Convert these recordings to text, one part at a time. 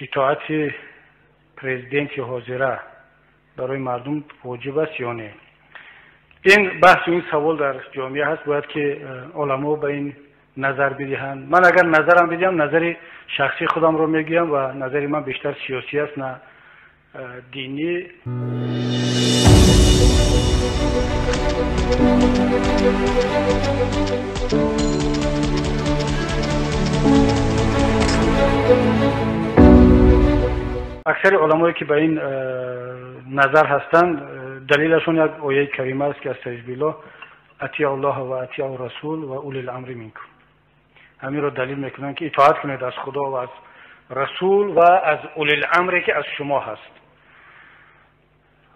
اطاعت پرزیدنت حاضره برای مردم واجب است یا نه؟ این بحث و این سوال در جامعه هست. باید که علما به این نظر بدهند. من اگر نظرم بدیم نظر شخصی خودم رو میگم و نظر من بیشتر سیاسی است نه دینی. اکثر علمایی که به این نظر هستند دلیلشون یک آیه کریمه است که استعیذ بالله اطیعوا الله و اطیعوا الرسول و اولی الامر منکم. همین رو دلیل میکنن که اطاعت کنید از خدا و از رسول و از اولی الامر که از شما هست.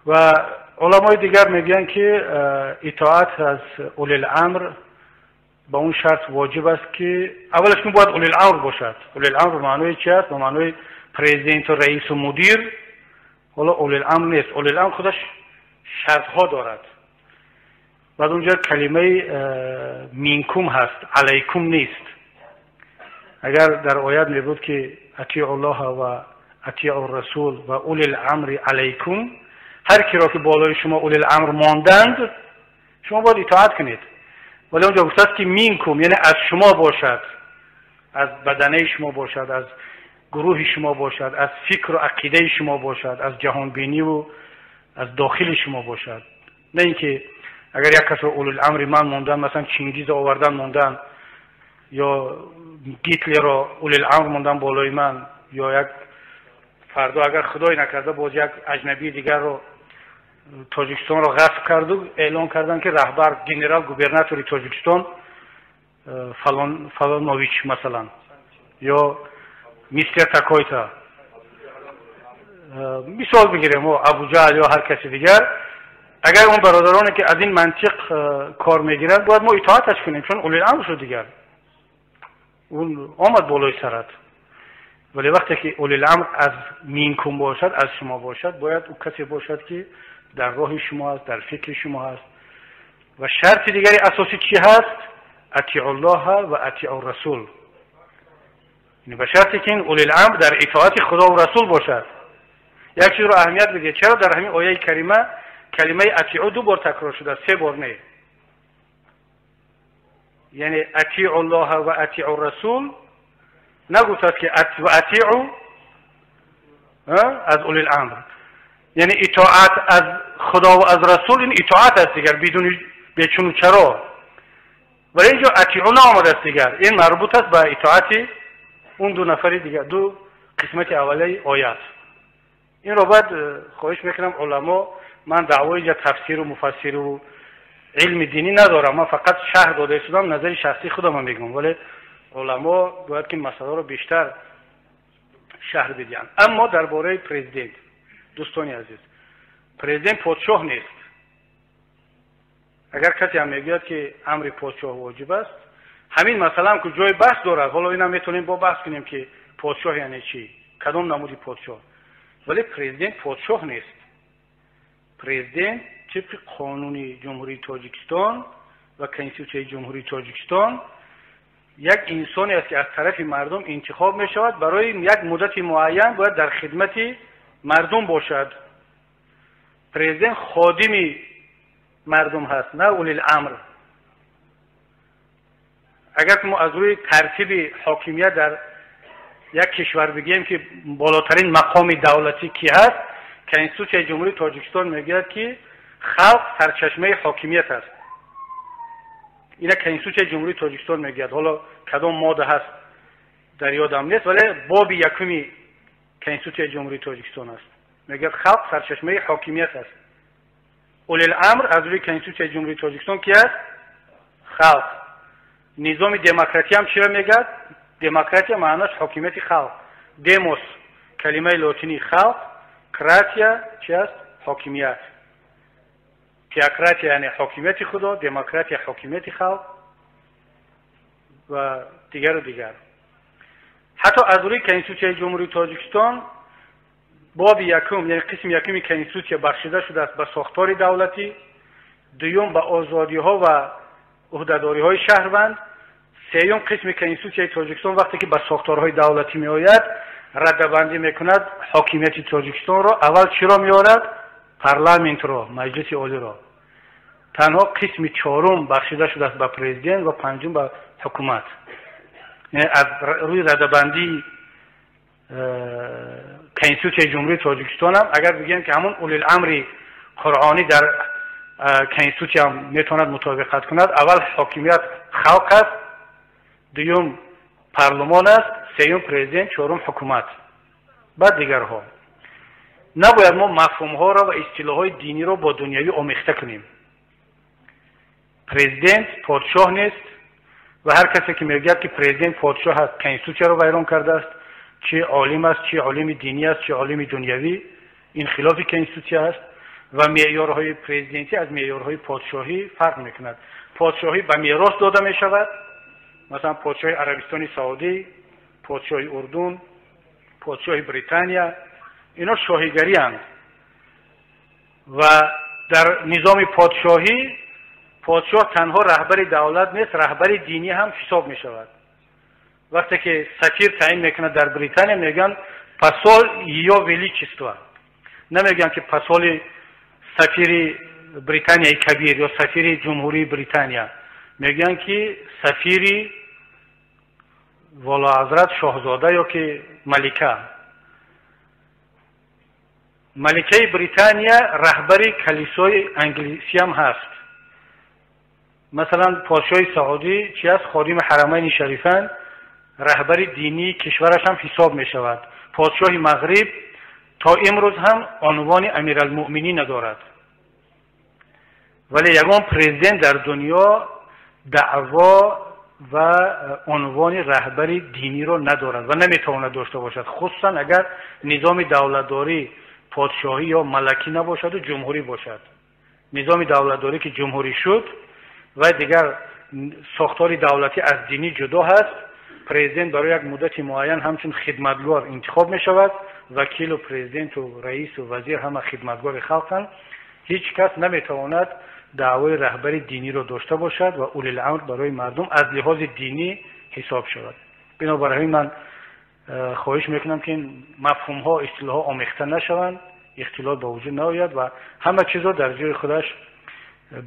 و علمای دیگر میگن که اطاعت از اولی الامر با اون شرط واجب است که اولش باید اولی الامر باشد. اولی الامر به معنای چی است؟ به معنای پرزیدنت و رئیس و مدیر. حالا اولی الامر نیست. اولی الامر خودش شرط ها دارد. بعد اونجا کلمه منکم هست، علیکم نیست. اگر در آیات می بود که اطیعوا الله و اطیعوا الرسول و اولی الامر علیکم، هر کی را که بالای شما اولی الامر ماندند شما باید اطاعت کنید. ولی اونجا گفته است که منکم یعنی از شما باشد، از بدنه شما باشد، از گروه شما باشد، از فکر و عقیده شما باشد، از جهان بینی و از داخل شما باشد. نه اینکه اگر یک کس اولی الامر من موندن، مثلا چنگیز آوردن موندن یا گیتلر را اولی الامر موندن بالای من، یا یک فردا اگر خدای نکرده باز یک اجنبی دیگر رو تاجیکستان را غصب کرد و اعلان کردن که رهبر گنرال گوبرناتوری تاجیکستان فلانویچ مثلا یا میستر تاکایتا مثال بگیریم و ابو جهل یا هر کسی دیگر، اگر اون برادرانی که از این منطق کار میگیرند باید ما اطاعتش کنیم، چون اولی الامر شد دیگر، اون آمد بالای سرت. ولی وقتی که اولی الامر از منکم باشد، از شما باشد، باید او کسی باشد که در راه شما هست، در فکر شما هست. و شرط دیگری اساسی چی هست؟ اطیعوا الله و اطیعوا الرسول. یعنی به شرطی که این اولی الامر در اطاعت خدا و رسول باشد. یک چیز رو اهمیت بده. چرا در همین آیه کریمه کلمه اطیعوا دو بار تکرار شده، سه بار نه؟ یعنی اطیعوا الله و اطیعوا الرسول نگفت که و اطیعوا از اولی الامر، یعنی اطاعت از خدا و از رسول این اطاعت است دیگر، بدون بیچون و چرا. ولی اینجا اطیعوا نآمده است دیگر، این مربوط است به اطاعت اون دو نفر دیگر، دو قسمت اولی آیات. این رو بعد خواهش میکنم علما، من دعوای اینجا تفسیر و مفسر و علم دینی ندارم، من فقط شرح داده شدم، نظر شخصی خودم میگم، ولی علما باید که مسئله رو بیشتر شرح بدین. اما درباره پرزیدنت دوستانی عزیز، پرزیدنت پادشاه نیست. اگر کسی هم میگوید که امر پادشاه واجب است، همین مثلا هم که جای بحث دارد، حالا اینا میتونیم با بحث کنیم که پادشاه یعنی چی، کدام نمودی پادشاه. ولی پرزیدنت پادشاه نیست. پرزیدنت طبق قانون جمهوری تاجیکستان و کنستیتوسیون جمهوری تاجیکستان یک انسانی است که از طرف مردم انتخاب می شود، برای یک مدت معین باید در خدمت مردم باشد. پرزیدنت خادم مردم هست، نه اولی الامر. اگر ما از روی ترتیب حاکمیت در یک کشور بگیم که بالاترین مقام دولتی کی هست، کنستیتوسیون جمهوری تاجیکستان میگه که خلق سرچشمه حاکمیت است. اینا کنستیتوسیون جمهوری تاجیکستان میگه. حالا کدام ماده هست در یادم نیست، ولی باب یکمی کنستیتوسیون جمهوری تاجیکستان است، میگه خلق سرچشمه حاکمیت است. اولی الامر از روی کنستیتوسیون جمهوری تاجیکستان کی است؟ خلق. نظام دموکراسی هم چرا میگه؟ دموکراسی معناش حاکمیت خلق. دموس کلمه لاتینی خلق، کراتیا چی است؟ حاکمیت. تئوکراتیا یعنی حاکمیت خدا، دموکراسی حاکمیت خلق و دیگر و دیگر. حتی از روی کنستیتوسیون جمهوری تاجیکستان باب یکم یعنی قسم یکم کنستیتوسیون بخشیده شده است به ساختار دولتی، دوم به آزادی ها و عهدهداری های شهروند، سوم قسم کنستیتوسیون تاجیکستان وقتی که به ساختارهای دولتی می آید ردبندی میکند حاکمیت تاجیکستان را، اول چی را میارد؟ پارلمانت را، مجلس عالی را. تنها قسم چهارم بخشیده شده است به پرزیدنت و پنجم به حکومت. یعنی از روی ردبندی کنستیتوسیون جمهوری تاجیکستان هم اگر بگیم که همون اولی الامر قرآنی در کنستیتوسیون هم میتواند مطابقت کند، اول حاکمیت خلق است، دوم پارلمان است، سوم پرزیدنت، چهارم حکومت، بعد دیگرها. نباید ما مفهوم ها را و اصطلاح های دینی را با دنیوی آمیخته کنیم. پرزیدنت پادشاه نیست و هر کسی که میگه که پرزیدنت پادشاه است کنستیتوسیون را ویران کرده است، چه عالم است، چه عالم دینی است، چه عالم دنیوی، این خلاف کنستیتوسیون است و معیارهای پرزیدنتی از معیارهای پادشاهی فرق میکند. پادشاهی به میراث داده می شود، مثلا پادشاه عربستان سعودی، پادشاه اردن، پادشاه بریتانیا، اینا شاهیگری اند و در نظام پادشاهی پادشاه تنها رهبر دولت نیست، رهبر دینی هم حساب می شود. وقتی که سفیر تعیین میکنه در بریتانیا میگن پاسال یا ولی چیستوا، نمیگن که پاسال سفیر بریتانیای کبیر یا سفیر جمهوری بریتانیا، میگن که سفیر والا حضرت شاهزاده یا که ملکه. ملکه بریتانیا رهبر کلیسای انگلیسی هم هست. مثلا پادشاه سعودی چی است؟ خادم حرمین شریفین، رهبر دینی کشورش هم حساب می شود. پادشاه مغرب تا امروز هم عنوان امیرالمؤمنین ندارد، ولی یگان پرزیدنت در دنیا دعوا و عنوان رهبر دینی رو ندارد و نمیتواند داشته باشد، خصوصا اگر نظام دولتداری پادشاهی یا ملکی نباشد و جمهوری باشد. نظام دولتداری که جمهوری شد و دیگر ساختار دولتی از دینی جدا هست، پرزیدنت برای یک مدت معین همچون خدمتگار انتخاب می شود، وکیل و پرزیدنت و رئیس و وزیر همه خدمتگار خلقند. هیچ کس نمیتواند دعوای رهبری دینی رو داشته باشد و اولی الامر برای مردم از لحاظ دینی حساب شود. بنابراین من خواهش میکنم که این مفهوم ها اصطلاح ها آمیخته نشوند، اختلاط به وجود نیاید و همه چیزا در جای خودش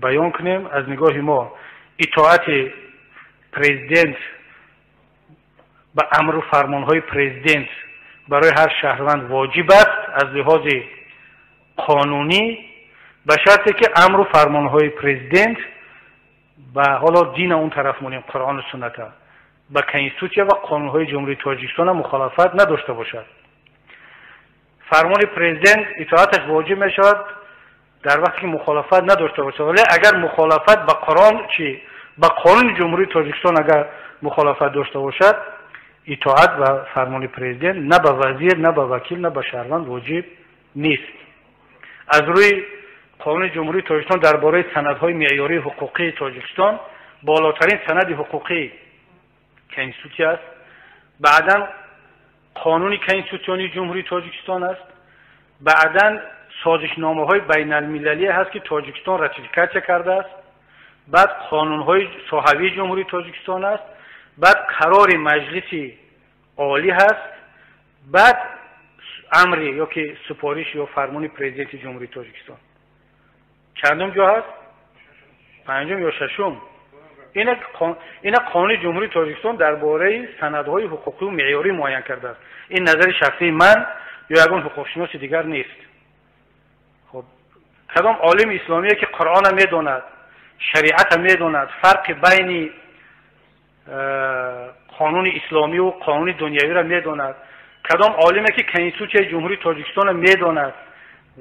بیان کنیم. از نگاه ما اطاعت پرزیدنت به امر و فرمان های پرزیدنت برای هر شهروند واجب است از لحاظ قانونی، به شرطی که امر و فرمان های پرزیدنت به حالا دین اون طرف مونیم قرآن و سنت به کنستیتوسیون و قانون های جمهوری تاجیکستان مخالفت نداشته باشد. فرمان پرزیدنت اطاعتش واجب می شود در وقتی که مخالفت نداشته باشد، ولی اگر مخالفت به قرآن به قانون جمهوری تاجیکستان اگر مخالفت داشته باشد، اطاعت و فرمان پرزیدنت نه به وزیر، نه به وکیل، نه به شهروند واجب نیست. از روی قانون جمهوری تاجیکستان درباره سندهای معیاری حقوقی تاجیکستان، بالاترین سند حقوقی کنستیتوسیون است، بعداً قانون کنستیتوسیونی جمهوری تاجیکستان است، بعداً سازشنامه های بین المللی هست که تاجیکستان راتیفیکاسیون کرده است، بعد قانون های صحوی جمهوری تاجیکستان است، بعد قرار مجلس عالی هست، بعد امر یا که سپارش یا فرمان پرزیدنت جمهوری تاجیکستان. چندم جا هست؟ پنجم یا ششم. این قانون جمهوری تاجیکستان درباره سندهای حقوقی و معیاری معین کرده است. این نظر شخصی من یا یگان حقوق شناس دیگر نیست. خب کدام عالم اسلامی که قرآن میداند، شریعت میداند، فرق بین قانون اسلامی و قانون دنیوی را میداند، کدام عالمی که کنستیتوسیون جمهوری تاجیکستان میداند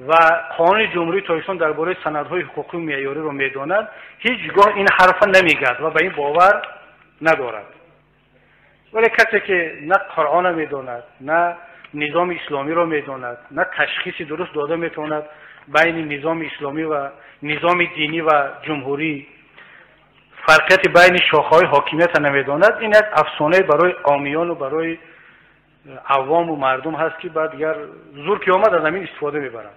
و قانون جمهوری تاجیکستان درباره سندهای حقوقی و معیاری را میداند، هیچگاه این حرف نمیگد و به این باور ندارد. ولی کسی که نه قرآن میداند، نه نظام اسلامی را میداند، نه تشخیص درست داده میتواند بین نظام اسلامی و نظام دینی و جمهوری، فرقیت بین شاخه‌های حاکمیت نمیداند، این یک افسانه برای عامیان و برای عوام و مردم هست که بعد دیگر زور که آمد از همین استفاده میبرند.